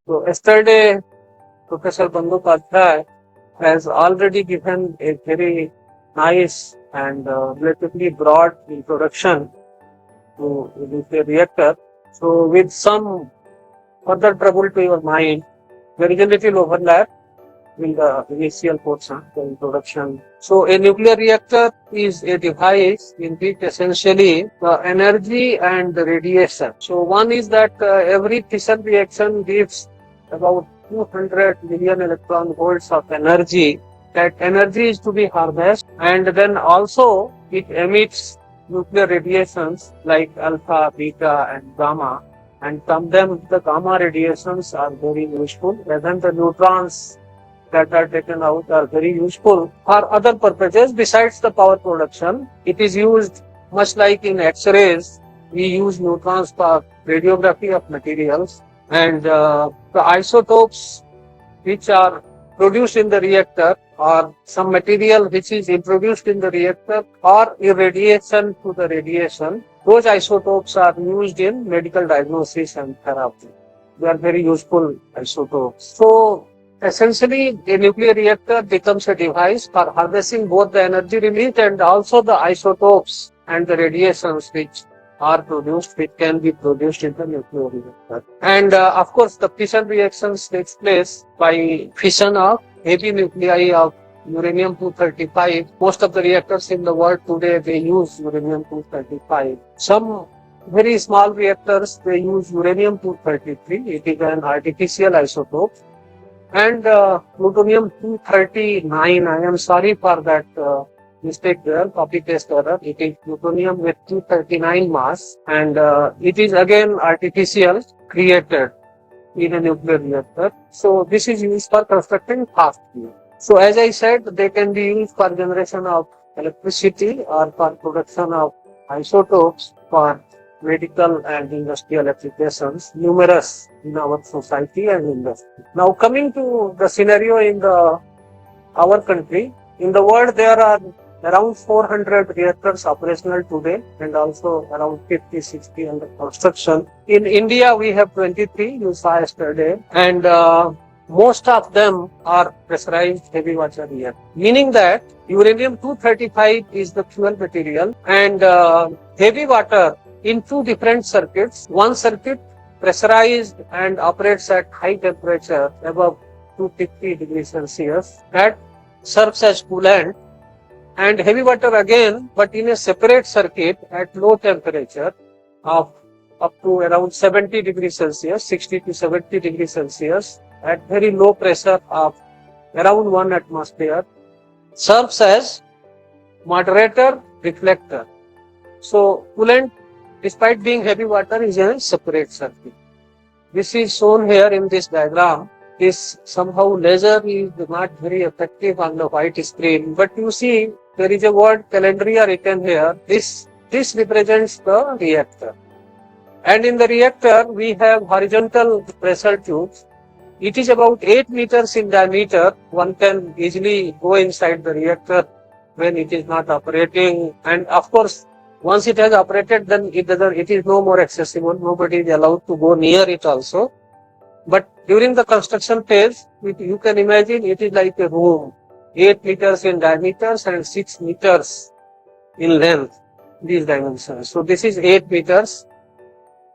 So yesterday, Professor Bandyopadhyay has already given a very nice and relatively broad introduction to the nuclear reactor. So with some further trouble to your mind, there is a little overlap in the initial portion, the introduction. So a nuclear reactor is a device in which essentially the energy and the radiation. So one is that every fission reaction gives about 200 million electron volts of energy. That energy is to be harnessed, and then also it emits nuclear radiations like alpha, beta and gamma, and from them the gamma radiations are very useful, and the neutrons that are taken out are very useful for other purposes besides the power production. It is used much like in X-rays. We use neutrons for radiography of materials, and the isotopes which are produced in the reactor or some material which is introduced in the reactor or irradiation to the radiation, those isotopes are used in medical diagnosis and therapy. They are very useful isotopes. So essentially, a nuclear reactor becomes a device for harnessing both the energy released and also the isotopes and the radiations which are produced, which can be produced in the nuclear reactor. And of course, the fission reactions takes place by fission of heavy nuclei of uranium-235. Most of the reactors in the world today, they use uranium-235. Some very small reactors, they use uranium-233. It is an artificial isotope. And plutonium-239, I am sorry for that mistake there, copy paste error. It is plutonium with 239 mass, and it is again artificial, created in a nuclear reactor. So this is used for constructing fast fuel. So as I said, they can be used for generation of electricity or for production of isotopes for medical and industrial applications, numerous in our society and industry. Now coming to the scenario in our country, in the world there are around 400 reactors operational today and also around 50-60 under construction. In India we have 23, you saw yesterday, and most of them are pressurized heavy water reactors, meaning that uranium-235 is the fuel material, and heavy water in two different circuits. One circuit pressurized and operates at high temperature above 250 degrees Celsius. That serves as coolant, and heavy water again, but in a separate circuit at low temperature of up to around 70 degrees Celsius, 60 to 70 degrees Celsius at very low pressure of around 1 atmosphere, serves as moderator reflector. So coolant, despite being heavy water, is a separate circuit. This is shown here in this diagram. This somehow laser is not very effective on the white screen, but you see there is a word calendria written here. This represents the reactor. And in the reactor, we have horizontal pressure tubes. It is about 8 meters in diameter. One can easily go inside the reactor when it is not operating. And of course, once it has operated, then it is no more accessible. Nobody is allowed to go near it also. But during the construction phase, you can imagine it is like a room, 8 meters in diameter and 6 meters in length, these dimensions. So this is 8 meters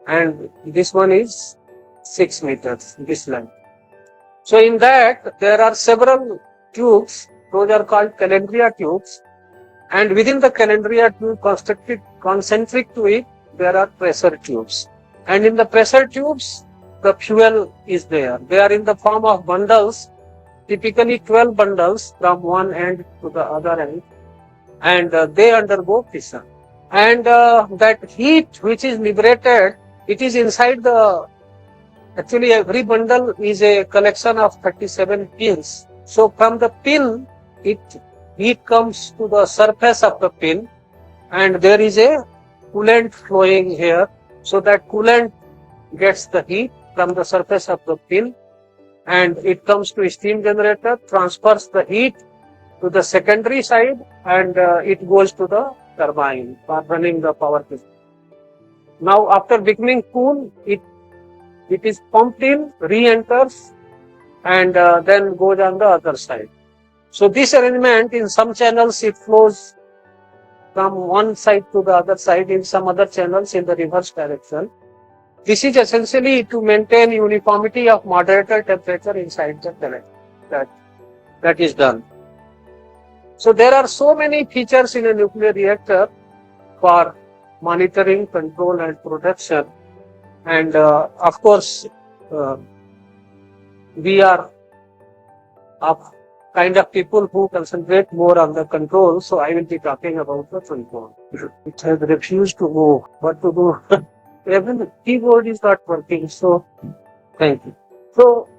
and this one is 6 meters, this length. So in that, there are several tubes, those are called calendria tubes, and within the calendria tube concentric to it, there are pressure tubes. And in the pressure tubes, the fuel is there. They are in the form of bundles, typically 12 bundles from one end to the other end, and they undergo fission. And that heat which is liberated, it is inside actually every bundle is a collection of 37 pins. So from the pin, heat comes to the surface of the pin, and there is a coolant flowing here. So that coolant gets the heat from the surface of the pin, and it comes to a steam generator, transfers the heat to the secondary side, and it goes to the turbine for running the power plant. Now after becoming cool, it It is pumped in, re-enters, and then goes on the other side. So this arrangement, in some channels it flows from one side to the other side, in some other channels in the reverse direction. This is essentially to maintain uniformity of moderator temperature inside the pellet. That is done. So there are so many features in a nuclear reactor for monitoring, control and protection. And of course, we are of kind of people who concentrate more on the control. So I will be talking about the control. It has refused to move. What to do? Even the keyboard is not working. So thank you. So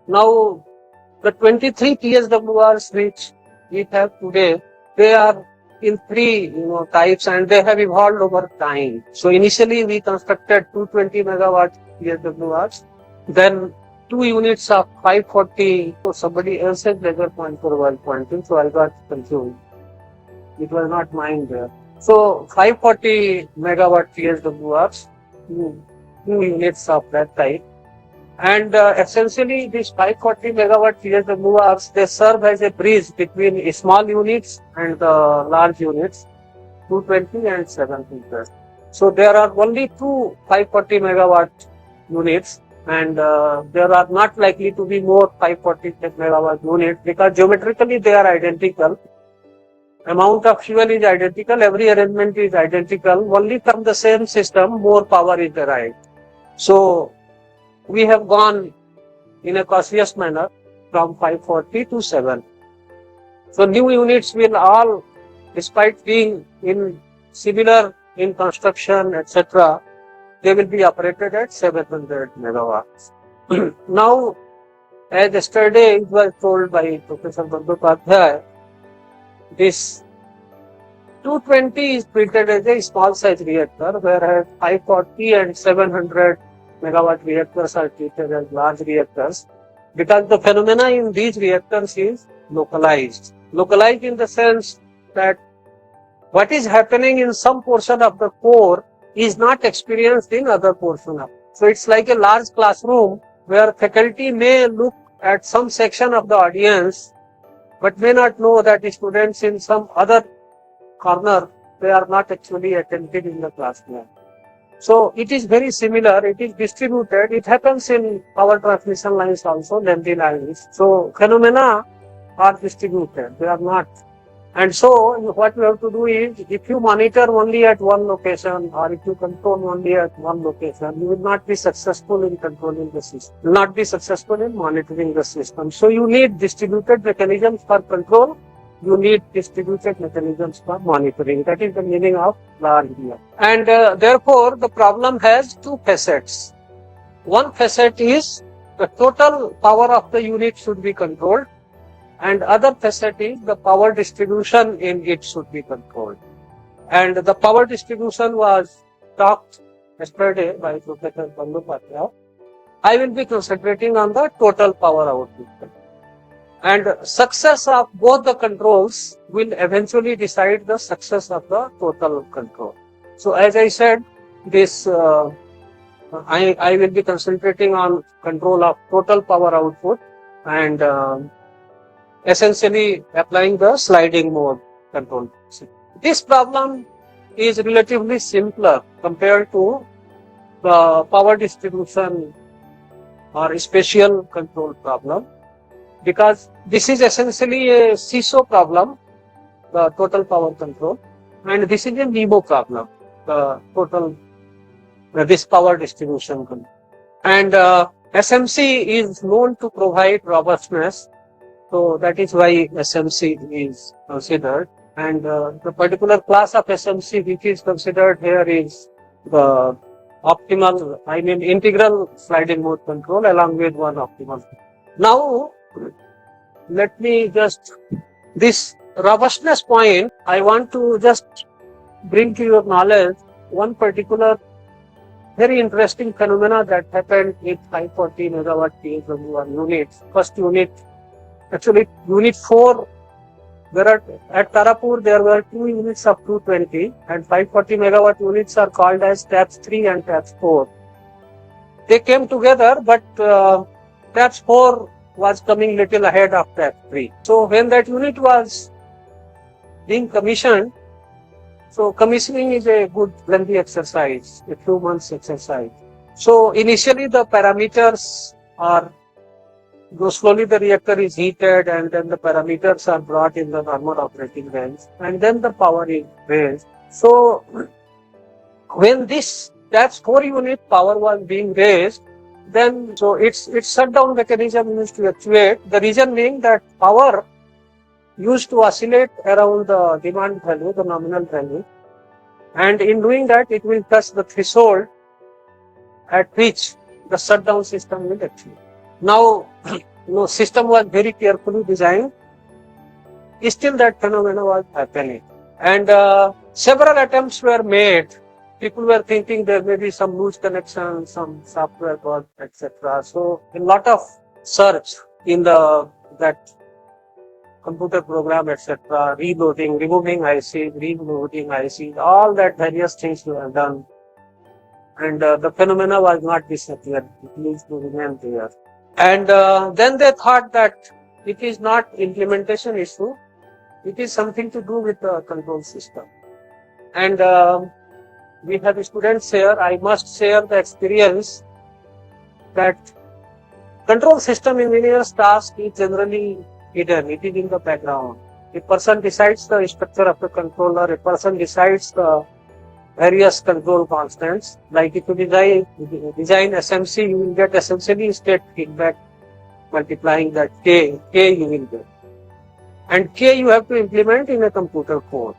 now the 23 PSWRs which we have today, they are in three types, and they have evolved over time. So initially we constructed 220 megawatt PSWRs, then 2 units of 540. So somebody else's laser pointer was pointing, so I got confused. It was not mine there. So 540 megawatt PSWRs, 2 units of that type. And essentially these 540 megawatt PSWRs, they serve as a bridge between small units and the large units, 220 and 700. So there are only 2 540 megawatt units, and there are not likely to be more 540 megawatt units because geometrically they are identical. Amount of fuel is identical, every arrangement is identical, only from the same system more power is derived. So we have gone in a cautious manner from 540 to 7. So new units will all, despite being in similar in construction, etc., they will be operated at 700 megawatts. Now, as yesterday it was told by Professor Bandyopadhyay, this 220 is treated as a small size reactor, whereas 540 and 700 megawatt reactors are treated as large reactors, because the phenomena in these reactors is localized. Localized in the sense that what is happening in some portion of the core is not experienced in other portion of it. So it's like a large classroom where faculty may look at some section of the audience but may not know that the students in some other corner, they are not actually attentive in the classroom. So it is very similar, it is distributed, it happens in power transmission lines also, lengthy lines. So phenomena are distributed, they are not. And so what you have to do is, if you monitor only at one location or if you control only at one location, you will not be successful in controlling the system, you will not be successful in monitoring the system. So you need distributed mechanisms for control, you need distributed mechanisms for monitoring. That is the meaning of large reactor. And therefore, the problem has two facets. One facet is the total power of the unit should be controlled, and other facet is the power distribution in it should be controlled. And the power distribution was talked yesterday by Professor Bandyopadhyay. I will be concentrating on the total power output. And success of both the controls will eventually decide the success of the total control. So as I said, this I will be concentrating on control of total power output and essentially applying the sliding mode control. This problem is relatively simpler compared to the power distribution or spatial control problem, because this is essentially a CISO problem, the total power control, and this is a NEMO problem, the total this power distribution control. And SMC is known to provide robustness, so that is why SMC is considered. And the particular class of SMC which is considered here is the optimal, integral sliding mode control along with one optimal. Now, let me just, this robustness point, I want to just bring to your knowledge one particular very interesting phenomena that happened in 540 megawatt PSWR units. First unit, actually unit 4, at Tarapur there were 2 units of 220 and 540 megawatt units are called as TAPS 3 and TAPS 4. they came together, but TAPS 4 was coming little ahead of TAPS 3. So when that unit was being commissioned, so commissioning is a good lengthy exercise, a few months exercise. So initially the parameters are, slowly the reactor is heated and then the parameters are brought in the normal operating range and then the power is raised. So when this TAPS 4 unit power was being raised, then so its shutdown mechanism used to actuate, the reason being that power used to oscillate around the demand value, the nominal value, and in doing that it will touch the threshold at which the shutdown system will actuate. Now, system was very carefully designed. Still that phenomena was happening. And several attempts were made. People were thinking there may be some loose connection, some software bug, etc. So a lot of search in that computer program, etc., reloading, removing IC, reloading IC, all that various things were done. And the phenomena was not disappeared, it needs to remain there. And then they thought that it is not implementation issue, it is something to do with the control system. And we have students here, I must share the experience that control system engineer's task is generally hidden, it is in the background. A person decides the structure of the controller, a person decides the various control constants. Like if you design SMC, you will get essentially state feedback multiplying that K you will get. And K you have to implement in a computer code.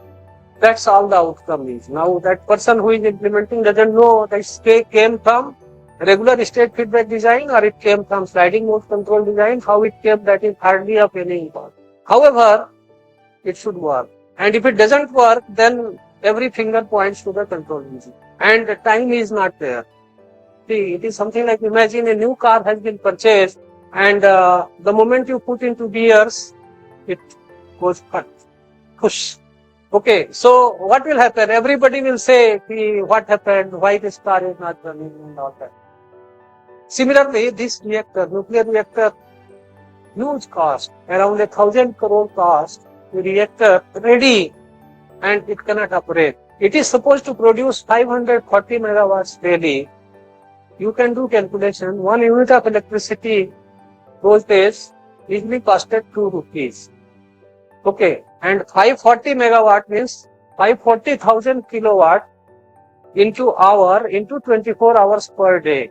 That's all the outcome is. Now that person who is implementing doesn't know that K came from regular state feedback design or it came from sliding mode control design. How it came, that is hardly of any importance. However, it should work. And if it doesn't work, then every finger points to the control engine. And the time is not there. See, it is something like, imagine a new car has been purchased and the moment you put into gears, it goes push. Okay, so what will happen? Everybody will say, what happened, why this car is not running and all that. Similarly, this reactor, nuclear reactor, huge cost, around 1,000 crore cost, the reactor ready and it cannot operate. It is supposed to produce 540 megawatts daily. You can do calculation, 1 unit of electricity those days easily costed 2 rupees. Okay, and 540 megawatt means 540,000 kilowatt into hour into 24 hours per day.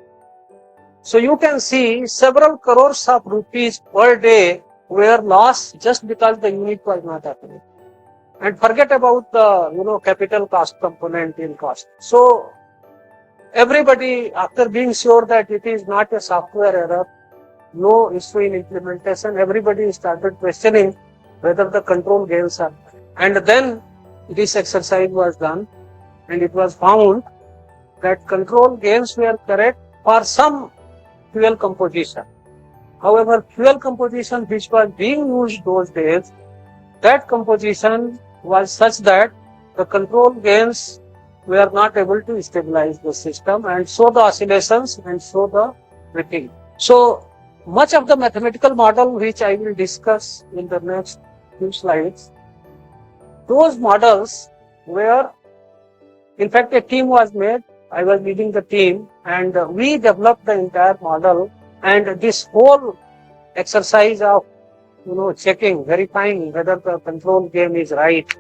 So you can see several crores of rupees per day were lost just because the unit was not happening. And forget about the capital cost component in cost. So everybody, after being sure that it is not a software error, no issue in implementation, everybody started questioning whether the control gains are. And then this exercise was done and it was found that control gains were correct for some fuel composition. However, fuel composition which was being used those days, that composition was such that the control gains were not able to stabilize the system and so the oscillations and so the tripping. So much of the mathematical model which I will discuss in the next few slides, those models were, in fact a team was made, I was leading the team and we developed the entire model and this whole exercise of checking, verifying whether the control game is right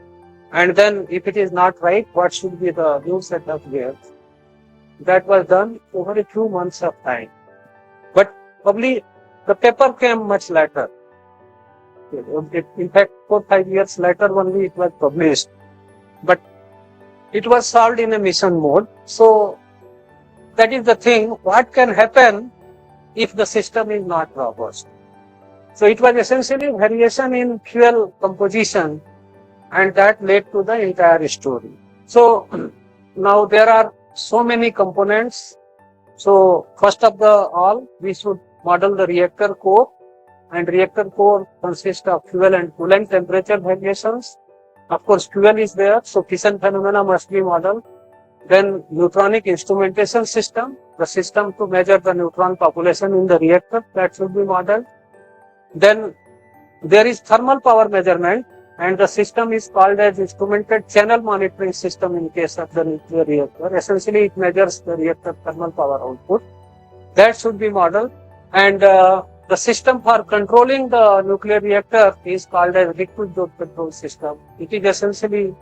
and then if it is not right, what should be the new set of gears. That was done over a few months of time. But probably the paper came much later. In fact, 4-5 years later only it was published. But it was solved in a mission mode. So that is the thing, what can happen if the system is not robust. So it was essentially variation in fuel composition and that led to the entire story. So now there are so many components. So first of all, we should model the reactor core, and reactor core consists of fuel and coolant temperature variations. Of course, fuel is there, so fission phenomena must be modeled. Then neutronic instrumentation system, the system to measure the neutron population in the reactor, that should be modeled. Then there is thermal power measurement, and the system is called as instrumented channel monitoring system in case of the nuclear reactor. Essentially, it measures the reactor thermal power output. That should be modeled. And the system for controlling the nuclear reactor is called as liquid zone control system. It is essentially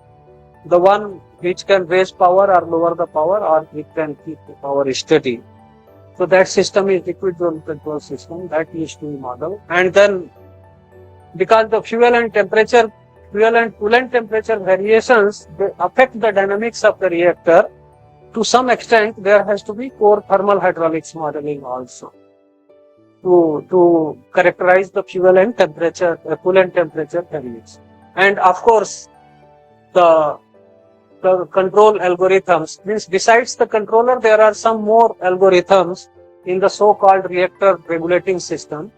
the one which can raise power or lower the power, or it can keep the power steady. So that system is liquid zone control system, that is to be modeled. And then because the fuel and coolant temperature variations, they affect the dynamics of the reactor, to some extent there has to be core thermal hydraulics modeling also to characterize the fuel and coolant temperature variations. And of course, the control algorithms, means besides the controller, there are some more algorithms in the so-called reactor regulating system.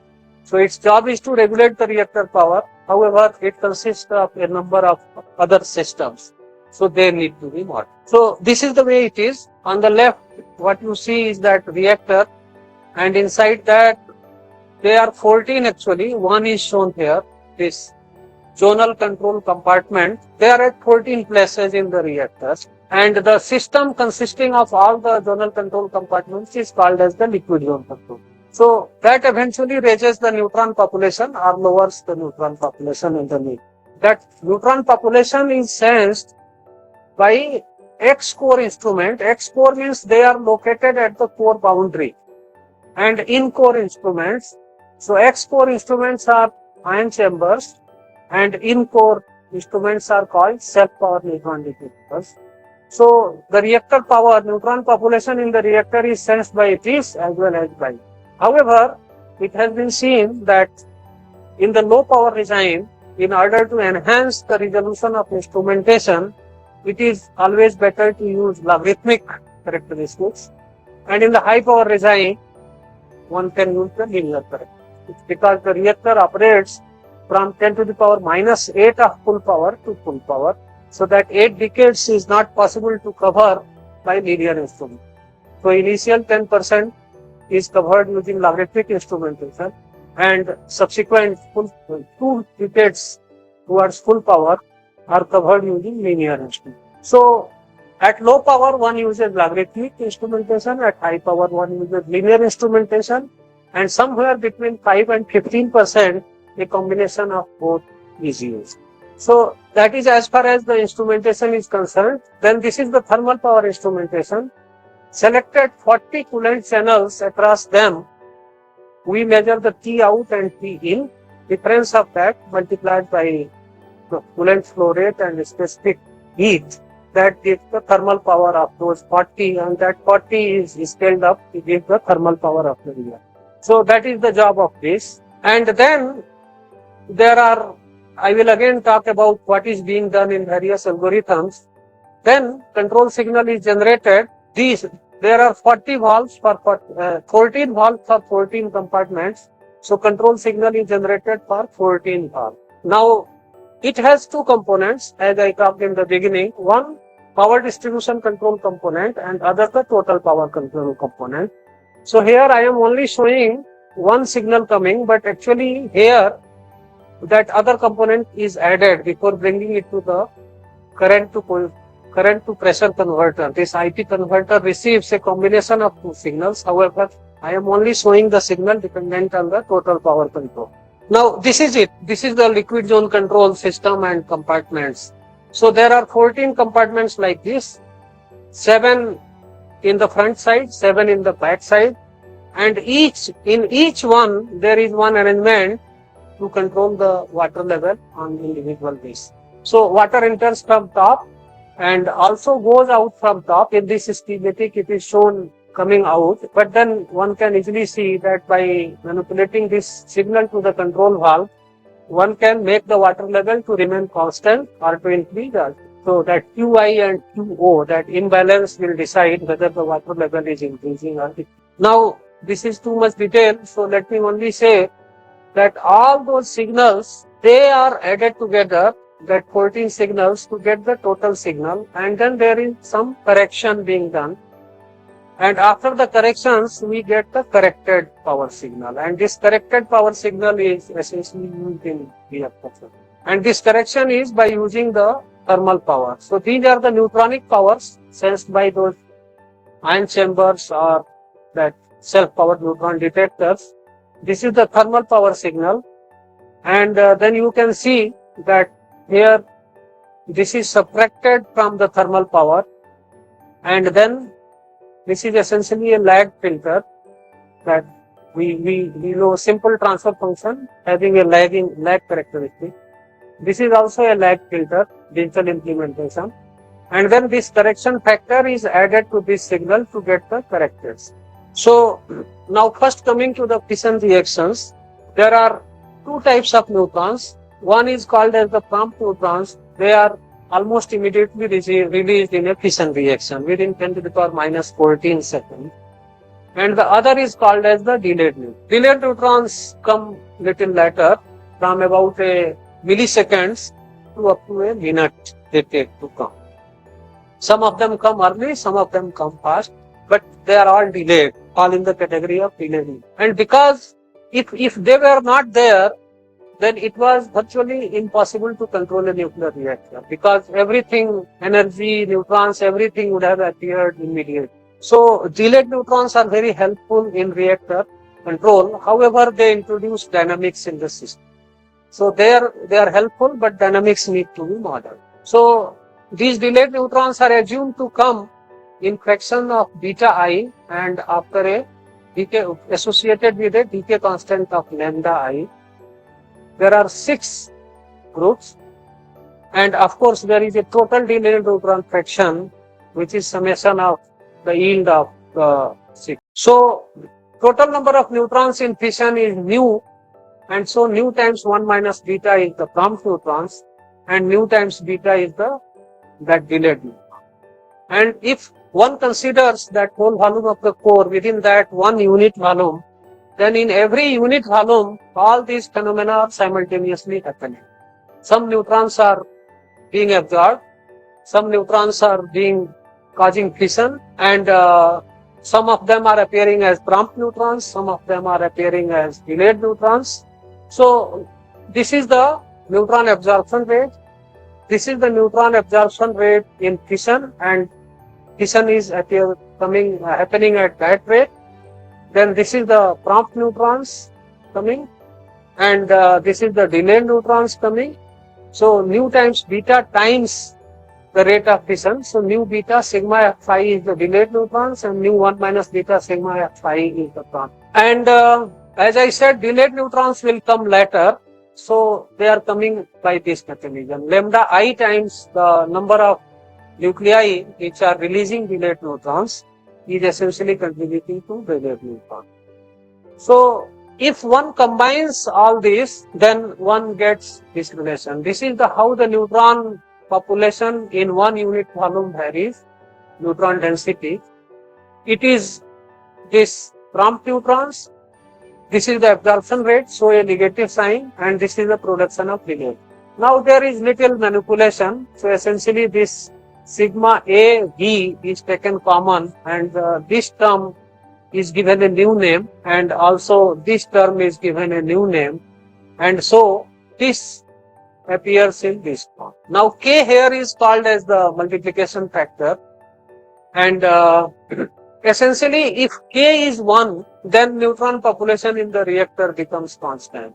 So its job is to regulate the reactor power. However, it consists of a number of other systems. So they need to be modeled. So this is the way it is. On the left, what you see is that reactor, and inside that there are 14 actually. One is shown here, this zonal control compartment. They are at 14 places in the reactors, and the system consisting of all the zonal control compartments is called as the liquid zone control. So that eventually raises the neutron population or lowers the neutron population in the need. That neutron population is sensed by X-core instrument. X-core means they are located at the core boundary, and in-core instruments. So X-core instruments are ion chambers, and in-core instruments are called self-power neutron detectors. So the reactor power, neutron population in the reactor is sensed by this as well as by. However, it has been seen that in the low power regime, in order to enhance the resolution of instrumentation, it is always better to use logarithmic characteristics. And in the high power regime, one can use the linear characteristics, because the reactor operates from 10 to the power minus 8 of full power to full power. So that 8 decades is not possible to cover by linear instrument. So initial 10% is covered using logarithmic instrumentation, and subsequent 2 decades towards full power are covered using linear instrumentation. So at low power one uses logarithmic instrumentation, at high power one uses linear instrumentation, and somewhere between 5 and 15% a combination of both is used. So that is as far as the instrumentation is concerned. Then this is the thermal power instrumentation. Selected 40 coolant channels, across them we measure the T out and T in. Difference of that multiplied by the coolant flow rate and specific heat, that gives the thermal power of those 40, and that 40 is scaled up to give the thermal power of the reactor. So that is the job of this. And then there are, I will again talk about what is being done in various algorithms. Then control signal is generated. There are 40 valves for 14 valves for 14 compartments. So control signal is generated for 14 valves. Now it has two components, as I talked in the beginning. One, power distribution control component, and other the total power control component. So here I am only showing one signal coming, but actually here that other component is added before bringing it to the current to pressure converter. This IT converter receives a combination of two signals. However, I am only showing the signal dependent on the total power control. Now this is it. This is the liquid zone control system and compartments. So there are 14 compartments like this, 7 in the front side, 7 in the back side, and in each one there is one arrangement to control the water level on individual basis. So water enters from top and also goes out from top. In this schematic it is shown coming out, but then one can easily see that by manipulating this signal to the control valve, one can make the water level to remain constant or to increase. So that QI and QO, that imbalance will decide whether the water level is increasing or decreasing. Now this is too much detail, so let me only say that all those signals, they are added together that 14 signals to get the total signal, and then there is some correction being done. And after the corrections, we get the corrected power signal. And this corrected power signal is essentially used in reactor. And this correction is by using the thermal power. So these are the neutronic powers sensed by those ion chambers or that self-powered neutron detectors. This is the thermal power signal. And then you can see that here this is subtracted from the thermal power, and then this is essentially a lag filter that we know simple transfer function having a lag characteristic. This is also a lag filter, digital implementation. And then this correction factor is added to this signal to get the correcteds. So now first coming to the fission reactions, there are two types of neutrons. One is called as the prompt neutrons. They are almost immediately released in a fission reaction within 10 to the power minus 14 seconds. And the other is called as the delayed neutrons. Delayed neutrons come little later, from about a milliseconds to up to a minute they take to come. Some of them come early, some of them come fast, but they are all delayed, all in the category of delayed. And because if they were not there, then it was virtually impossible to control a nuclear reactor, because everything, energy, neutrons, everything would have appeared immediately. So delayed neutrons are very helpful in reactor control. However, they introduce dynamics in the system. So they are helpful, but dynamics need to be modeled. So these delayed neutrons are assumed to come in fraction of beta I and after a decay associated with a decay constant of lambda I. There are 6 groups, and of course there is a total delayed neutron fraction, which is summation of the yield of 6. So total number of neutrons in fission is nu, and so nu times 1 minus beta is the prompt neutrons, and nu times beta is that delayed neutron. And if one considers that whole volume of the core, within that one unit volume, then in every unit volume, all these phenomena are simultaneously happening. Some neutrons are being absorbed, some neutrons are causing fission, and some of them are appearing as prompt neutrons, some of them are appearing as delayed neutrons. So this is the neutron absorption rate. This is the neutron absorption rate in fission, and fission is happening at that rate. Then this is the prompt neutrons coming, and this is the delayed neutrons coming. So nu times beta times the rate of fission. So nu beta sigma phi is the delayed neutrons, and nu 1 minus beta sigma phi is the prompt. And as I said, delayed neutrons will come later. So they are coming by this mechanism. Lambda I times the number of nuclei which are releasing delayed neutrons is essentially contributing to delayed neutron. So if one combines all this, then one gets this relation. This is how the neutron population in one unit volume varies, neutron density. It is this prompt neutrons, this is the absorption rate, so a negative sign, and this is the production of delayed. Now there is little manipulation. So essentially this sigma A V is taken common, and this term is given a new name, and also this term is given a new name, and so this appears in this form. Now K here is called as the multiplication factor, and essentially if K is 1, then neutron population in the reactor becomes constant,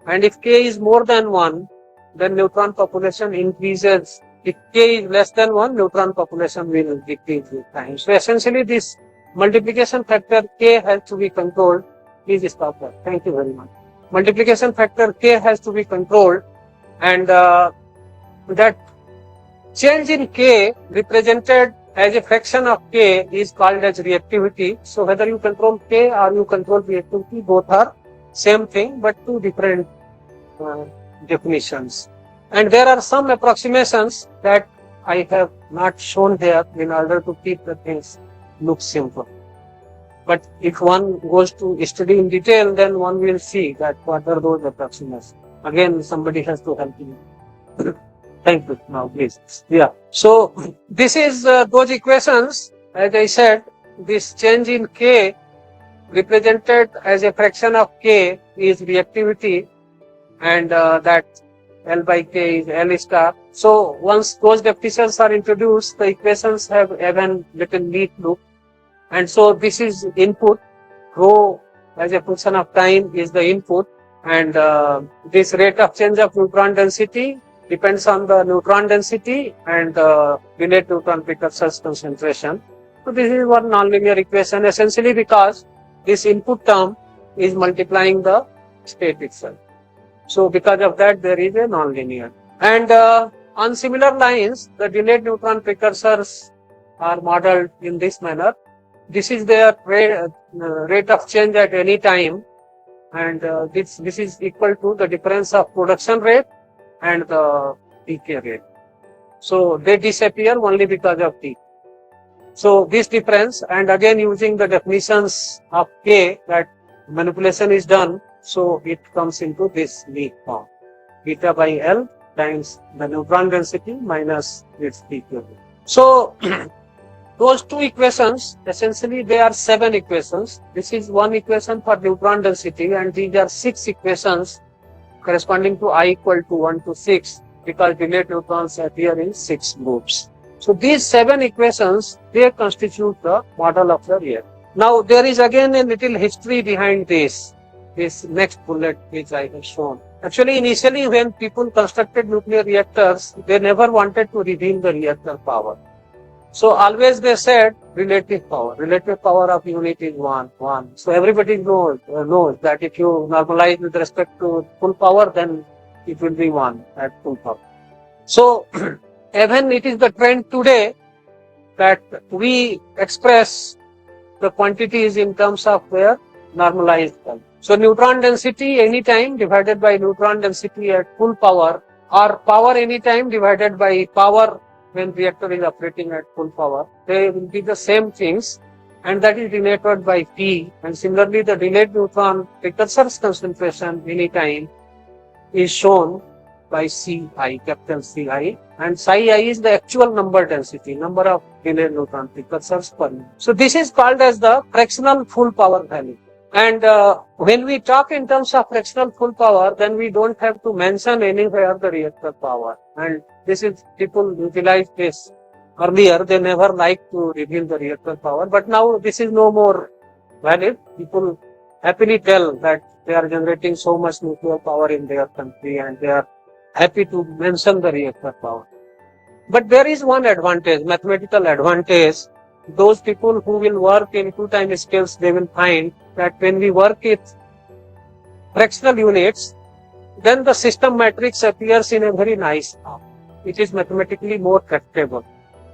and if K is more than 1, then neutron population increases. If K is less than 1, neutron population will decrease with time. So essentially this multiplication factor K has to be controlled. Please stop that. Thank you very much. Multiplication factor K has to be controlled, and that change in K represented as a fraction of K is called as reactivity. So whether you control K or you control reactivity, both are same thing, but two different definitions. And there are some approximations that I have not shown here in order to keep the things look simple. But if one goes to study in detail, then one will see that what are those approximations. Again, somebody has to help you. Thank you. Now, please. Yeah. So, this is those equations. As I said, this change in K represented as a fraction of K is reactivity, and that L by K is L star. So, once those definitions are introduced, the equations have even little neat look. And so, this is input. Rho as a function of time is the input, and this rate of change of neutron density depends on the neutron density and the delayed neutron precursor's concentration. So this is one nonlinear equation, essentially because this input term is multiplying the state itself. So because of that, there is a nonlinear. And on similar lines, the delayed neutron precursors are modeled in this manner. This is their rate of change at any time, and this is equal to the difference of production rate and the decay rate. So they disappear only because of T. So this difference, and again using the definitions of K, that manipulation is done, so it comes into this weak form, beta by L times the neutron density minus its decay rate. So those two equations, essentially they are 7 equations. This is one equation for neutron density, and these are 6 equations corresponding to I equal to 1 to 6, because delayed neutrons appear in 6 groups. So these 7 equations, they constitute the model of the reactor. Now there is again a little history behind this next bullet which I have shown. Actually, initially when people constructed nuclear reactors, they never wanted to reveal the reactor power. So always they said relative power of unit is 1. So everybody knows that if you normalize with respect to full power, then it will be 1 at full power. So even it is the trend today that we express the quantities in terms of their normalized term. So neutron density anytime divided by neutron density at full power, or power anytime divided by power when reactor is operating at full power, they will be the same things, and that is denoted by P. And similarly, the delayed neutron precursor's concentration anytime is shown by Ci, capital Ci, and Psi I is the actual number density, number of delayed neutron precursors per unit. So this is called as the fractional full power value. And when we talk in terms of fractional full power, then we don't have to mention anywhere the reactor power. And this is, people utilized this earlier, they never like to reveal the reactor power, but now this is no more valid. People happily tell that they are generating so much nuclear power in their country, and they are happy to mention the reactor power. But there is one advantage, mathematical advantage. Those people who will work in 2-time scales, they will find that when we work with fractional units, then the system matrix appears in a very nice form. It is mathematically more tractable.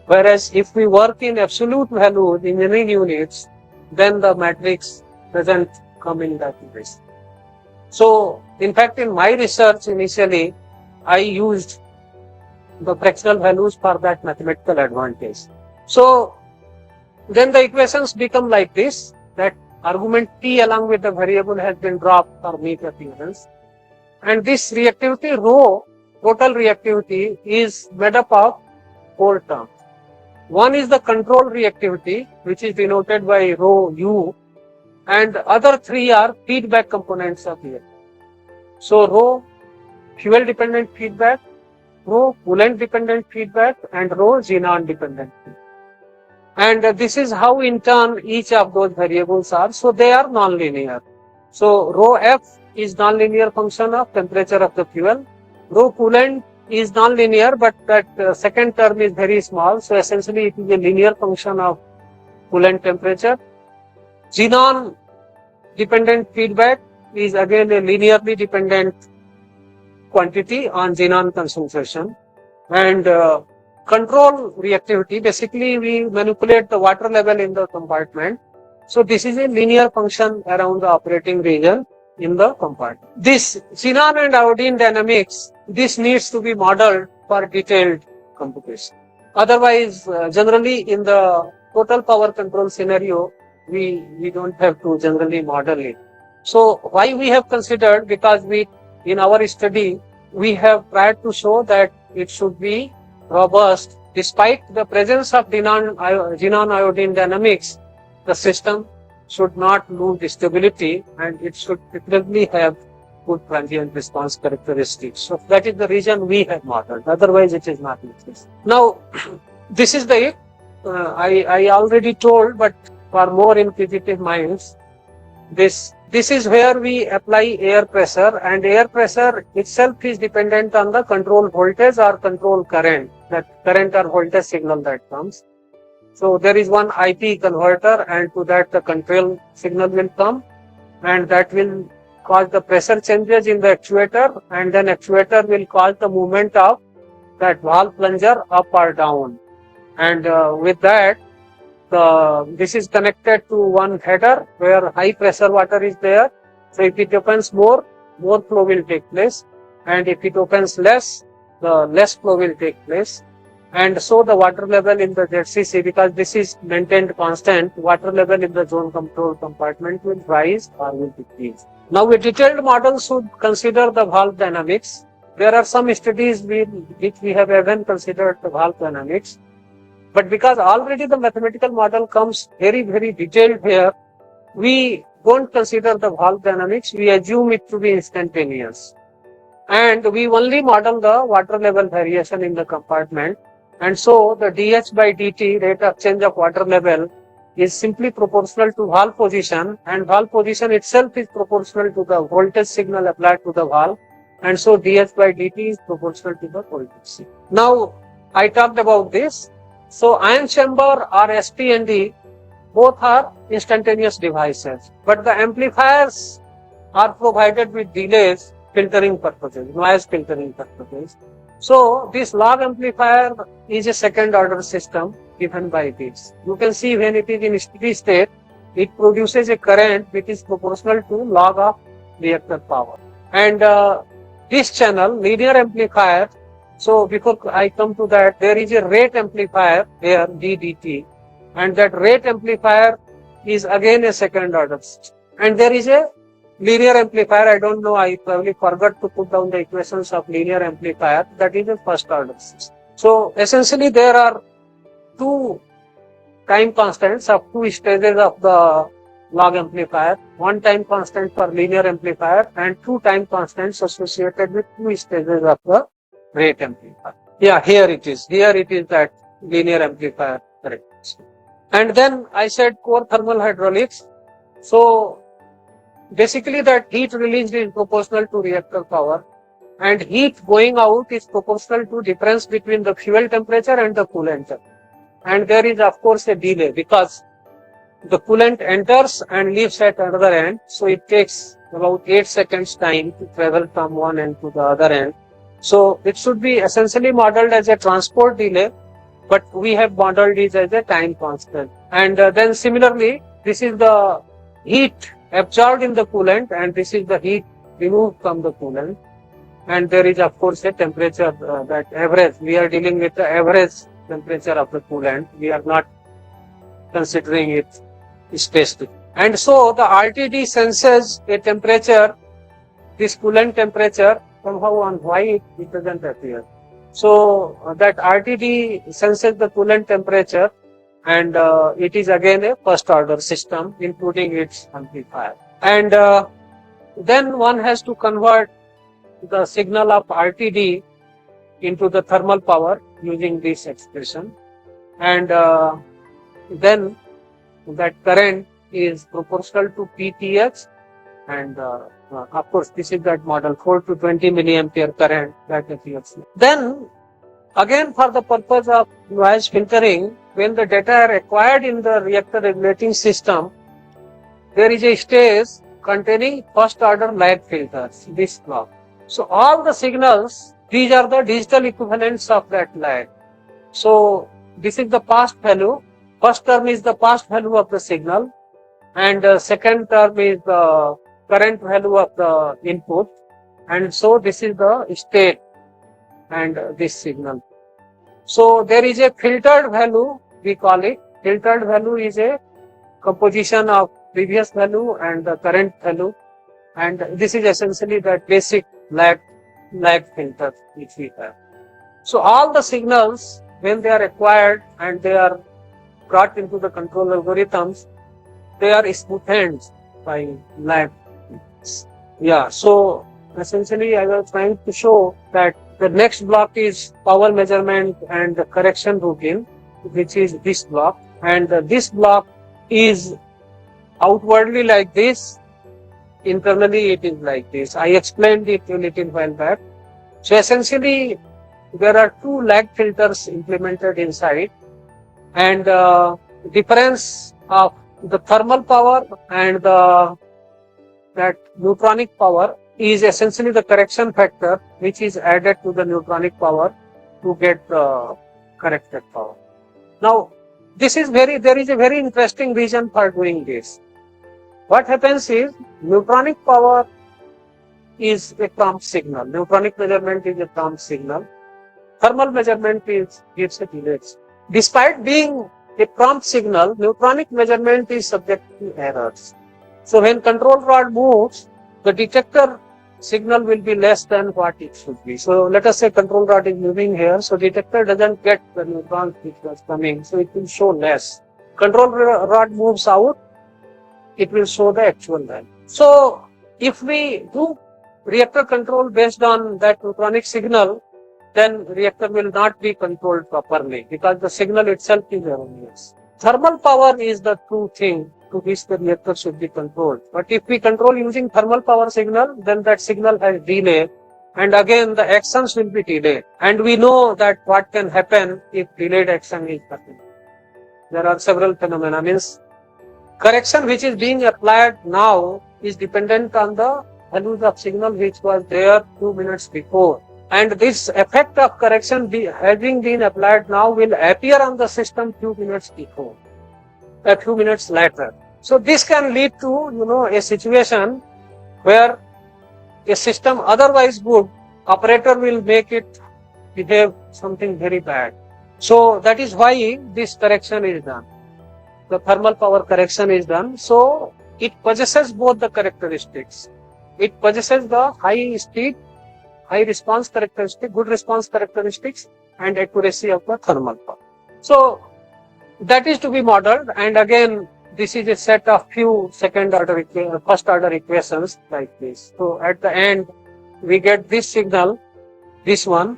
Whereas if we work in absolute values in many units, then the matrix doesn't come in that way. So, in fact, in my research initially, I used the fractional values for that mathematical advantage. So, then the equations become like this, that argument T along with the variable has been dropped for meet appearance. And this reactivity rho, total reactivity, is made up of 4 terms. One is the control reactivity, which is denoted by rho U, and other 3 are feedback components of reactivity. So rho fuel dependent feedback, rho coolant dependent feedback, and rho xenon dependent feedback. And this is how in turn each of those variables are. So they are nonlinear. So rho F is nonlinear function of temperature of the fuel. Rho coolant is nonlinear, but that second term is very small. So essentially it is a linear function of coolant temperature. Xenon dependent feedback is again a linearly dependent quantity on xenon concentration. And control reactivity, basically we manipulate the water level in the compartment. So this is a linear function around the operating region in the compartment. This xenon and iodine dynamics, this needs to be modeled for detailed computation. Otherwise, generally in the total power control scenario, we don't have to generally model it. So why we have considered, because in our study, we have tried to show that it should be robust. Despite the presence of xenon iodine dynamics, the system should not lose stability and it should preferably have good transient response characteristics. So that is the reason we have modeled. Otherwise, it is not useless. Now, this is the I already told, but for more inquisitive minds, this is where we apply air pressure, and air pressure itself is dependent on the control voltage or control current, that current or voltage signal that comes. So there is one IP converter, and to that the control signal will come, and that will cause the pressure changes in the actuator, and then actuator will cause the movement of that valve plunger up or down. And with that, this is connected to one header where high pressure water is there. So if it opens more flow will take place, and if it opens less, the less flow will take place. And so the water level in the ZCC, because this is maintained constant, water level in the zone control compartment will rise or will decrease. Now a detailed model should consider the valve dynamics. There are some studies which we have even considered the valve dynamics. But because already the mathematical model comes very, very detailed here, we don't consider the valve dynamics, we assume it to be instantaneous. And we only model the water level variation in the compartment. And so the dH by dt, rate of change of water level, is simply proportional to valve position, and valve position itself is proportional to the voltage signal applied to the valve. And so dH by dt is proportional to the voltage signal. Now, I talked about this. So ion chamber or SPND, both are instantaneous devices, but the amplifiers are provided with delays filtering purposes, noise filtering purposes. So this log amplifier is a second order system given by this. You can see when it is in steady state, it produces a current which is proportional to log of reactor power. And this channel, linear amplifier, so before I come to that, there is a rate amplifier here, DDT, and that rate amplifier is again a second order system. And there is a linear amplifier, I don't know, I probably forgot to put down the equations of linear amplifier, that is a first order system. So essentially there are two time constants of two stages of the log amplifier, one time constant for linear amplifier and two time constants associated with two stages of the rate amplifier. Yeah, here it is that linear amplifier, correct. And then I said core thermal hydraulics. So basically that heat released is proportional to reactor power, and heat going out is proportional to difference between the fuel temperature and the coolant. And there is of course a delay because the coolant enters and leaves at another end. So it takes about 8 seconds time to travel from one end to the other end. So it should be essentially modeled as a transport delay, but we have modeled it as a time constant. And then similarly, this is the heat absorbed in the coolant and this is the heat removed from the coolant. And there is of course a temperature that average. We are dealing with the average temperature of the coolant. We are not considering it specific. And so the RTD senses a temperature, this coolant temperature, somehow on why it doesn't appear. So that RTD senses the coolant temperature, and it is again a first order system including its amplifier. And then one has to convert the signal of RTD into the thermal power using this expression, and then that current is proportional to PTH, and of course this is that model 4 to 20 milliampere current that appears. Then again for the purpose of noise filtering, when the data are acquired in the reactor regulating system, there is a stage containing first order lag filters, this block. So all the signals, these are the digital equivalents of that lag. So this is the past value. First term is the past value of the signal, and second term is the current value of the input, and so this is the state and this signal. So there is a filtered value, we call it. Filtered value is a composition of previous value and the current value, and this is essentially that basic lag filter which we have. So all the signals, when they are acquired and they are brought into the control algorithms, they are smoothed by lab. Yeah, so essentially I was trying to show that the next block is power measurement and the correction routine, which is this block, and this block is outwardly like this, internally it is like this. I explained it a little while back. So essentially there are two lag filters implemented inside, and difference of the thermal power and that neutronic power is essentially the correction factor which is added to the neutronic power to get the corrected power. Now, there is a very interesting reason for doing this. What happens is, neutronic power is a prompt signal. Neutronic measurement is a prompt signal. Thermal measurement gives a delay. Despite being a prompt signal, neutronic measurement is subject to errors. So when control rod moves, the detector signal will be less than what it should be. So let us say control rod is moving here, so detector doesn't get the neutron which was coming, so it will show less. Control rod moves out, it will show the actual value. So if we do reactor control based on that neutronic signal, then reactor will not be controlled properly because the signal itself is erroneous. Thermal power is the true thing to which the reactor should be controlled. But if we control using thermal power signal, then that signal has delay, and again the actions will be delayed. And we know that what can happen if delayed action is happening. There are several phenomena. Means correction which is being applied now is dependent on the values of signal which was there 2 minutes before. And this effect of correction having been applied now will appear on the system few minutes before, a few minutes later. So this can lead to, a situation where a system otherwise good, operator will make it behave something very bad. So that is why this correction is done. The thermal power correction is done. So it possesses both the characteristics. It possesses the high speed, high response characteristic, good response characteristics, and accuracy of the thermal power. So that is to be modeled, and again this is a set of few first order equations like this. So at the end we get this signal, this one,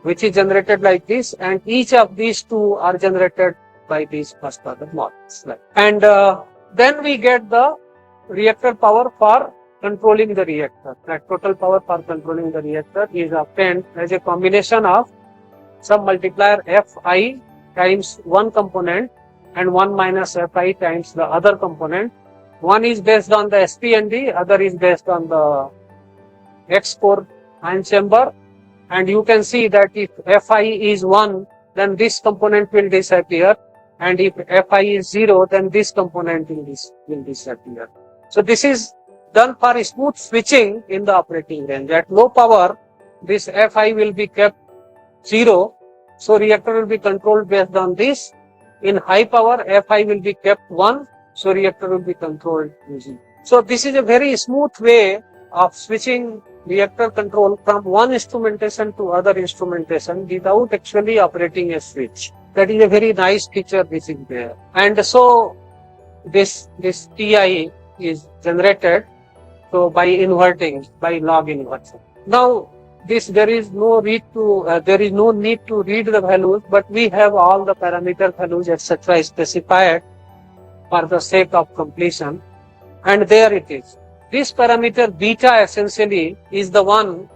which is generated like this, and each of these two are generated by these first order models. And then we get the reactor power for controlling the reactor. That total power for controlling the reactor is obtained as a combination of some multiplier Fi times one component and 1 minus Fi times the other component. One is based on the SP&D, other is based on the X-core ion chamber. And you can see that if Fi is 1, then this component will disappear. And if Fi is 0, then this component will disappear. So this is done for smooth switching in the operating range. At low power, this Fi will be kept 0. So reactor will be controlled based on this. In high power, Fi will be kept 1. So reactor will be controlled using. So this is a very smooth way of switching reactor control from one instrumentation to other instrumentation without actually operating a switch. That is a very nice feature which is there. And so this Ti is generated by inverting, by log inversion. Now there is no need to read the values, but we have all the parameter values etc. specified for the sake of completion, and there it is. This parameter beta essentially is the one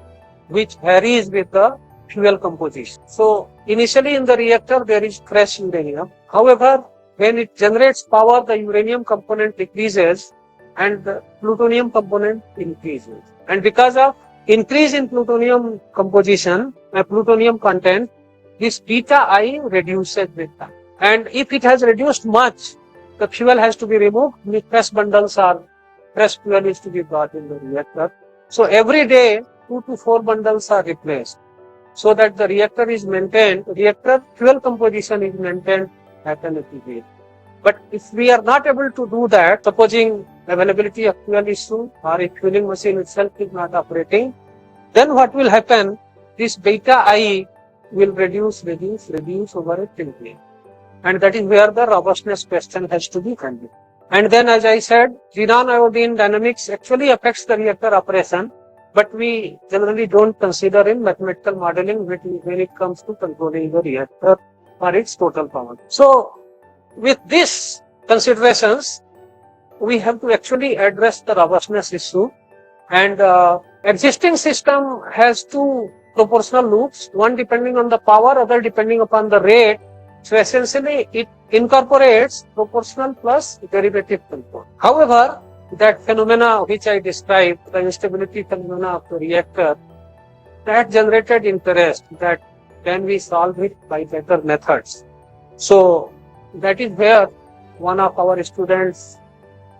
which varies with the fuel composition. So initially in the reactor there is fresh uranium. However, when it generates power, the uranium component decreases and the plutonium component increases. And because of increase in plutonium composition, plutonium content, this beta I reduces with time. And if it has reduced much, the fuel has to be removed. Fresh fuel is to be brought in the reactor. So every day 2 to 4 bundles are replaced, so that the reactor is maintained, reactor fuel composition is maintained at an equilibrium. But if we are not able to do that, supposing availability of fuel issue or if fueling machine itself is not operating, then what will happen? This beta I will reduce over a period. And that is where the robustness question has to be handled. And then, as I said, xenon iodine dynamics actually affects the reactor operation, but we generally don't consider in mathematical modeling when it comes to controlling the reactor or its total power. So, with these considerations, we have to actually address the robustness issue. And existing system has two proportional loops, one depending on the power, other depending upon the rate. So essentially, it incorporates proportional plus derivative control. However, that phenomena which I described, the instability phenomena of the reactor, that generated interest that can we solve it by better methods. So that is where one of our students,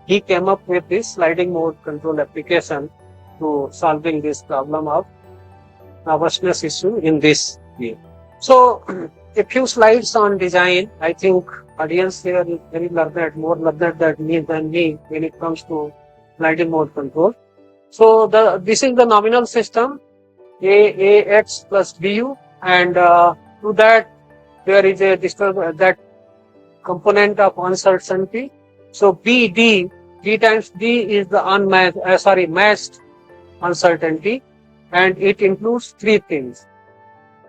he came up with this sliding mode control application to solving this problem of robustness issue in this way. So a few slides on design. I think audience here is very learned, more learned than me when it comes to sliding mode control. So this is the nominal system, AX plus BU, and to that there is a that component of uncertainty. So D times D is the matched uncertainty, and it includes three things: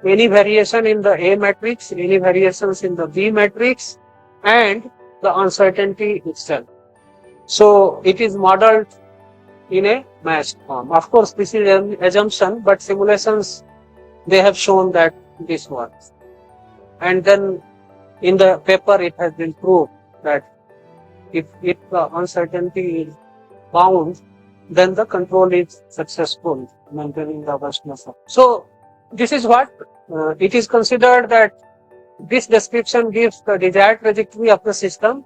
any variation in the A matrix, any variations in the B matrix, and the uncertainty itself. So it is modeled in a matched form. Of course, this is an assumption, but simulations, they have shown that this works. And then in the paper, it has been proved that if the uncertainty is bound, then the control is successful, maintaining the robustness. So this is what it is considered that this description gives the desired trajectory of the system,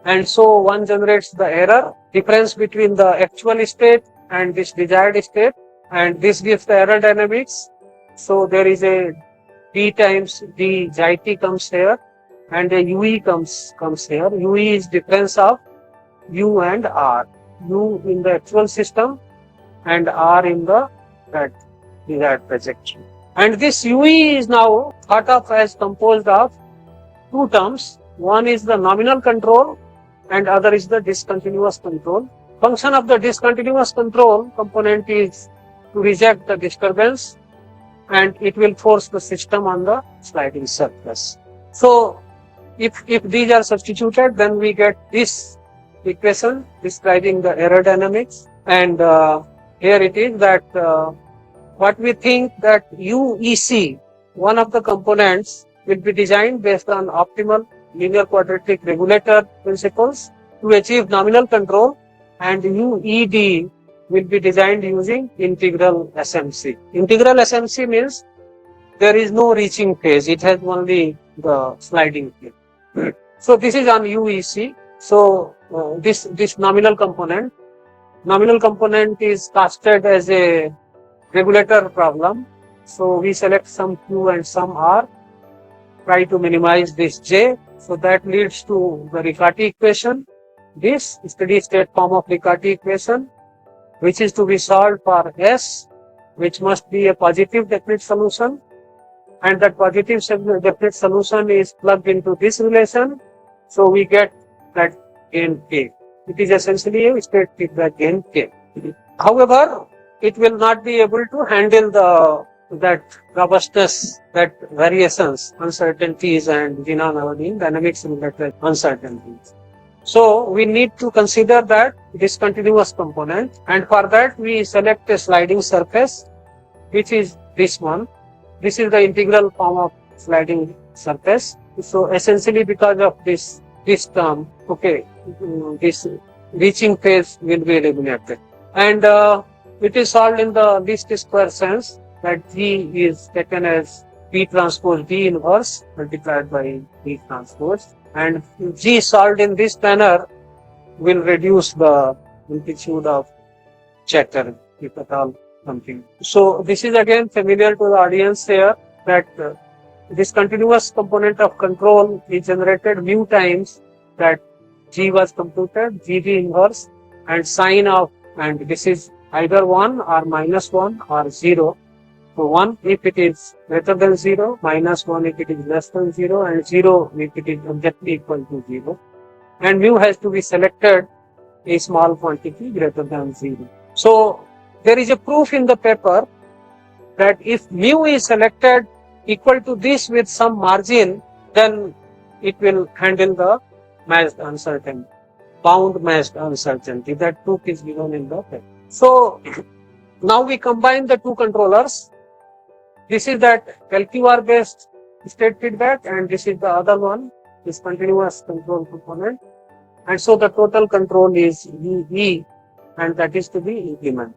and so one generates the error difference between the actual state and this desired state, and this gives the error dynamics. So there is a D times D GIT comes here, and a UE comes here. UE is difference of U and R. U in the actual system and R in the desired trajectory. And this UE is now thought of as composed of two terms. One is the nominal control and other is the discontinuous control. Function of the discontinuous control component is to reject the disturbance, and it will force the system on the sliding surface. So if these are substituted, then we get this equation describing the error dynamics, and here it is that what we think that UEC, one of the components, will be designed based on optimal linear quadratic regulator principles to achieve nominal control, and UED will be designed using integral SMC. Integral SMC means there is no reaching phase, it has only the sliding phase. So this is on UEC. So this nominal component is casted as a regulator problem. So we select some Q and some R, try to minimize this J. So that leads to the Riccati equation, this steady state form of Riccati equation, which is to be solved for S, which must be a positive definite solution, and that positive definite solution is plugged into this relation. So we get that gain K. It is essentially a state feedback gain K. However, it will not be able to handle that robustness, that variations, uncertainties, and xenon iodine dynamics related uncertainties. So we need to consider that discontinuous component, and for that we select a sliding surface, which is this one. This is the integral form of sliding surface. So essentially, because of this term, okay, this reaching phase will be eliminated, and it is solved in the least square sense, that G is taken as P transpose D inverse multiplied by D transpose, and G solved in this manner will reduce the amplitude of chatter, if at all something. So this is again familiar to the audience here, that this continuous component of control is generated mu times that G was computed, GD inverse, and sine of, and this is either 1 or -1 or 0. So 1 if it is greater than 0, minus 1 if it is less than 0, and 0 if it is exactly equal to 0. And mu has to be selected a small quantity greater than 0. So there is a proof in the paper that if mu is selected equal to this with some margin, then it will handle the matched uncertainty, bound matched uncertainty. That proof is given in the paper. So now we combine the two controllers. This is that LQR based state feedback, and this is the other one, this continuous control component. And so the total control is E, and that is to be implemented.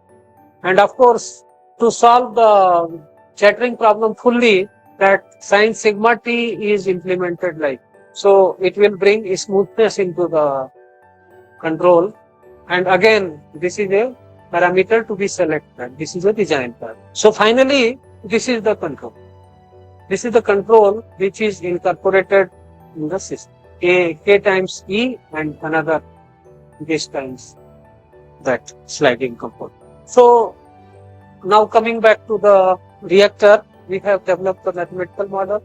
And of course, to solve the chattering problem fully, that sin sigma t is implemented like. So it will bring a smoothness into the control. And again, this is a parameter to be selected. This is a design part. So finally, this is the control. This is the control which is incorporated in the system. K times E and another this times that sliding component. So now coming back to the reactor, we have developed the mathematical model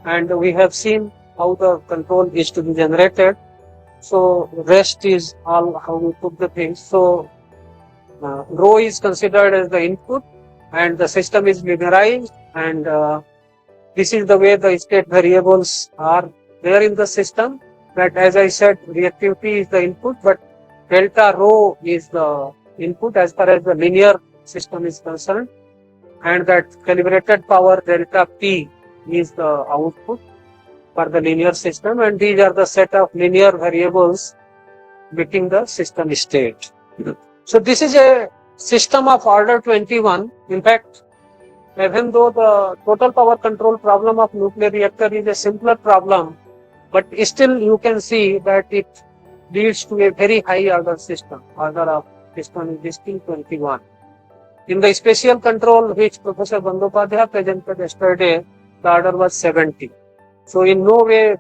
and we have seen how the control is to be generated. So rest is all how we put the things. So rho is considered as the input and the system is linearized, and this is the way the state variables are there in the system. That, as I said, reactivity is the input, but delta rho is the input as far as the linear system is concerned, and that calibrated power delta P is the output for the linear system, and these are the set of linear variables making the system state. So this is a system of order 21. In fact, even though the total power control problem of nuclear reactor is a simpler problem, but still you can see that it leads to a very high order system. Order of system is 21. In the spatial control which Professor Bandyopadhyay presented yesterday, the order was 70. So in no way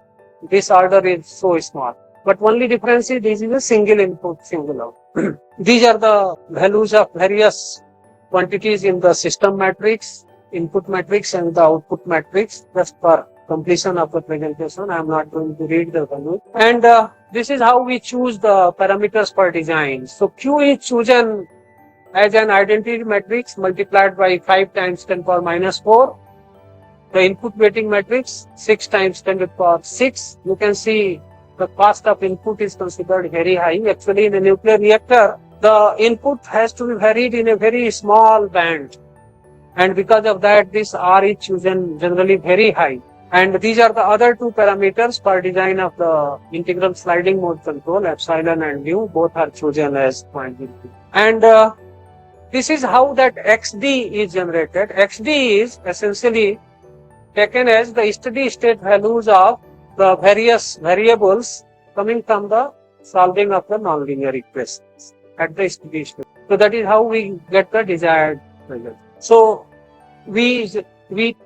this order is so small. But only difference is this is a single input, single out. These are the values of various quantities in the system matrix, input matrix and the output matrix. Just for completion of the presentation, I am not going to read the value. And this is how we choose the parameters for design. So Q is chosen as an identity matrix multiplied by 5 times 10 power minus 4. The input weighting matrix 6 times 10 to the power 6. You can see the cost of input is considered very high. Actually, in a nuclear reactor, the input has to be varied in a very small band. And because of that, this R is chosen generally very high. And these are the other two parameters for design of the integral sliding mode control, epsilon and mu, both are chosen as 0.02. And this is how that XD is generated. XD is essentially taken as the steady state values of the various variables coming from the solving of the nonlinear equations at the steady state. So that is how we get the desired result. So we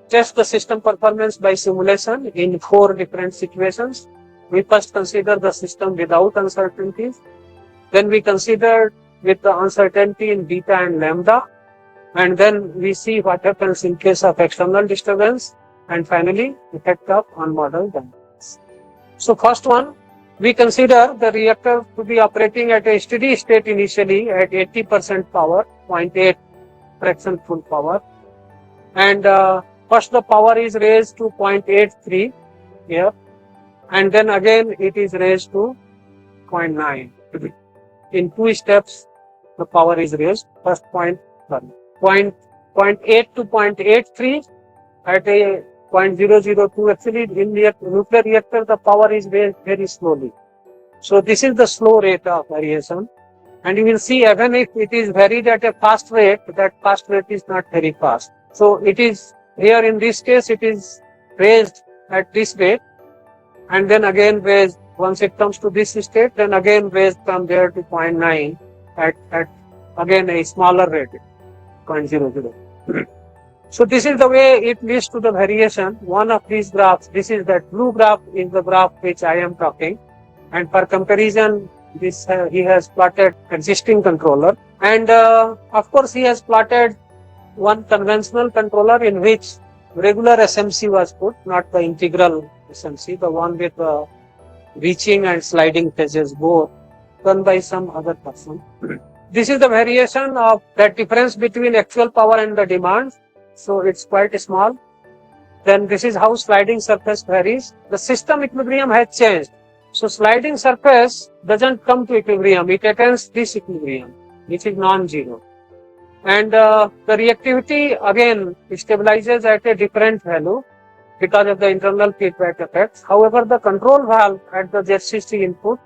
test the system performance by simulation in 4 different situations. We first consider the system without uncertainties. Then we consider with the uncertainty in beta and lambda. And then we see what happens in case of external disturbance. And finally, effect of on-model dynamics. So first one, we consider the reactor to be operating at a steady state initially at 80% power, 0.8 fraction full power. And first the power is raised to 0.83 here. And then again it is raised to 0.9. In 2 steps, the power is raised. First 0.8 to 0.83 at a 0.002. Actually, in the nuclear reactor, the power is raised very slowly. So this is the slow rate of variation. And you will see even if it is varied at a fast rate, that fast rate is not very fast. So it is here in this case, it is raised at this rate and then again raised once it comes to this state, then again raised from there to 0.9 at again a smaller rate, 0.00. So this is the way it leads to the variation. One of these graphs, this is that blue graph is the graph which I am talking. And for comparison, this he has plotted existing controller. And of course, he has plotted one conventional controller in which regular SMC was put, not the integral SMC, the one with the reaching and sliding phases both, done by some other person. This is the variation of that difference between actual power and the demand. So it's quite small. Then this is how sliding surface varies. The system equilibrium has changed. So sliding surface doesn't come to equilibrium. It attains this equilibrium, which is non-zero. And the reactivity again stabilizes at a different value because of the internal feedback effects. However, the control valve at the ZCC input,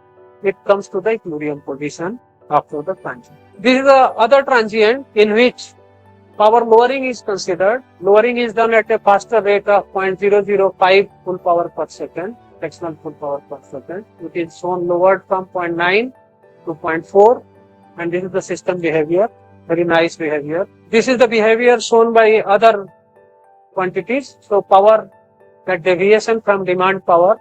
it comes to the equilibrium position after the transient. This is the other transient in which power lowering is considered. Lowering is done at a faster rate of 0.005 full power per second, fractional full power per second. It is shown lowered from 0.9 to 0.4, and this is the system behavior. Very nice behavior. This is the behavior shown by other quantities. So power, that deviation from demand power,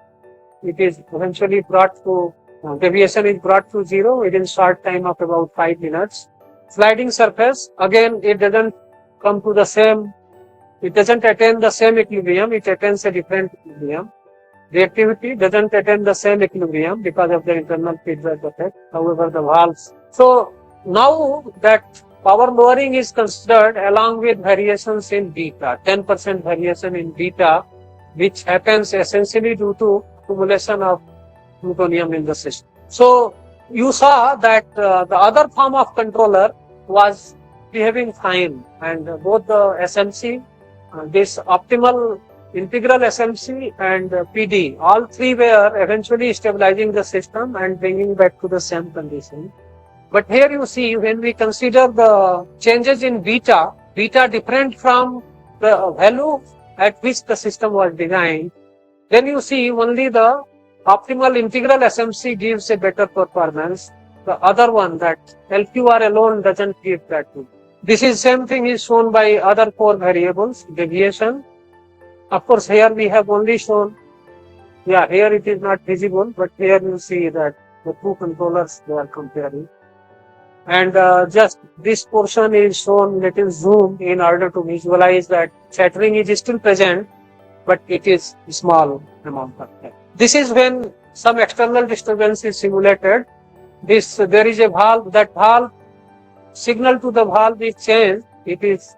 it is eventually brought to, deviation is brought to zero within short time of about 5 minutes. Sliding surface, again, it doesn't come to the same, it doesn't attain the same equilibrium, it attains a different equilibrium. Reactivity doesn't attain the same equilibrium because of the internal feedback effect. However, the valves. So now that power lowering is considered along with variations in beta, 10% variation in beta, which happens essentially due to accumulation of plutonium in the system. So you saw that the other form of controller was behaving fine, and both the SMC, this optimal integral SMC and PD, all three were eventually stabilizing the system and bringing back to the same condition. But here you see, when we consider the changes in beta, beta different from the value at which the system was designed, then you see only the optimal integral SMC gives a better performance. The other one, that LQR alone, doesn't give that. This is same thing is shown by other 4 variables, deviation. Of course, here we have only shown, here it is not visible, but here you see that the two controllers they are comparing. And just this portion is shown little zoom in order to visualize that chattering is still present, but it is small amount of time. This is when some external disturbance is simulated. There is a valve, that valve signal to the valve is changed. It is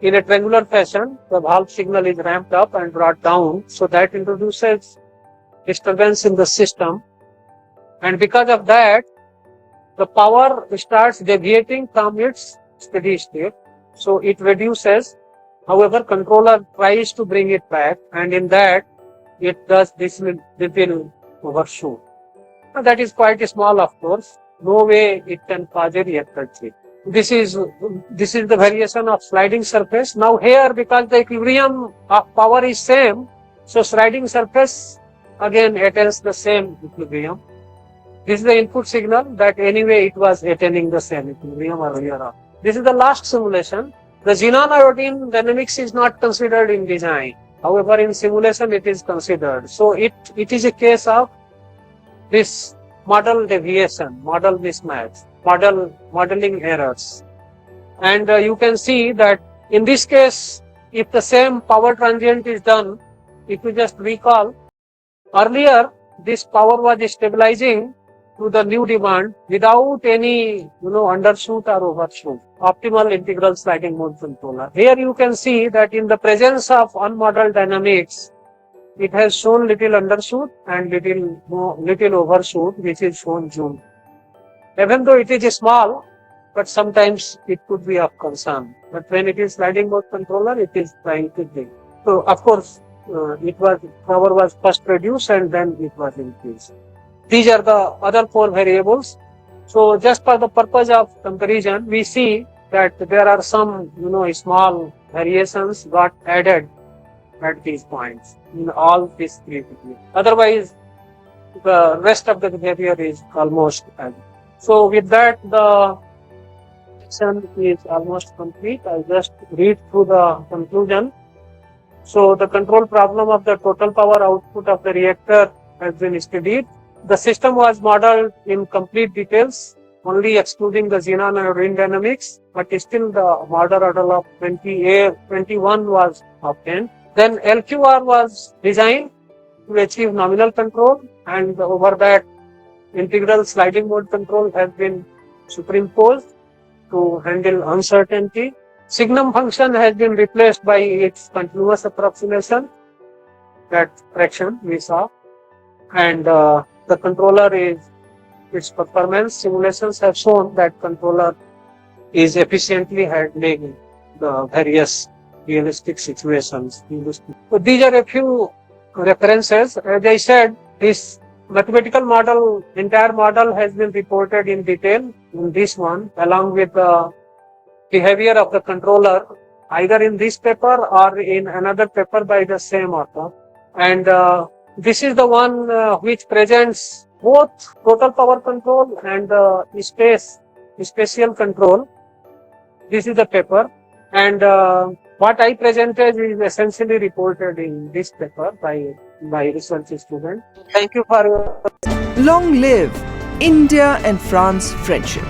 in a triangular fashion. The valve signal is ramped up and brought down, so that introduces disturbance in the system, and because of that, the power starts deviating from its steady state, so it reduces. However, controller tries to bring it back, and in that it does this little overshoot. Now, that is quite small, of course. No way it can cause a reactor chip. This is the variation of sliding surface. Now here, because the equilibrium of power is same, so sliding surface again attains the same equilibrium. This is the input signal that anyway it was attaining the same equilibrium earlier. This is the last simulation. The xenon iodine dynamics is not considered in design. However, in simulation it is considered. So it is a case of this model deviation, model mismatch, modeling errors. And you can see that in this case, if the same power transient is done, if you just recall, earlier this power was stabilizing to the new demand without any undershoot or overshoot. Optimal integral sliding mode controller. Here you can see that in the presence of unmodeled dynamics, it has shown little undershoot and little overshoot, which is shown zoom. Even though it is small, but sometimes it could be of concern. But when it is sliding mode controller, it is trying to bring. So of course, power was first reduced and then it was increased. These are the other 4 variables. So just for the purpose of comparison, we see that there are some small variations got added at these points in all these 3 behaviors. Otherwise, the rest of the behavior is almost added. So with that, the section is almost complete. I'll just read through the conclusion. So the control problem of the total power output of the reactor has been studied. The system was modeled in complete details. only excluding the xenon and wind dynamics, but still the Maurer order of 21 was obtained. Then LQR was designed to achieve nominal control, and over that integral sliding mode control has been superimposed to handle uncertainty. Signum function has been replaced by its continuous approximation, that fraction we saw, and the controller is its performance. Simulations have shown that controller is efficiently handling the various realistic situations. So these are a few references. As I said, this mathematical model, entire model has been reported in detail in this one, along with the behavior of the controller, either in this paper or in another paper by the same author. And this is the one which presents both total power control and spatial control. This is the paper, and what I presented is essentially reported in this paper by research student. Thank you for your Long live India and France friendship.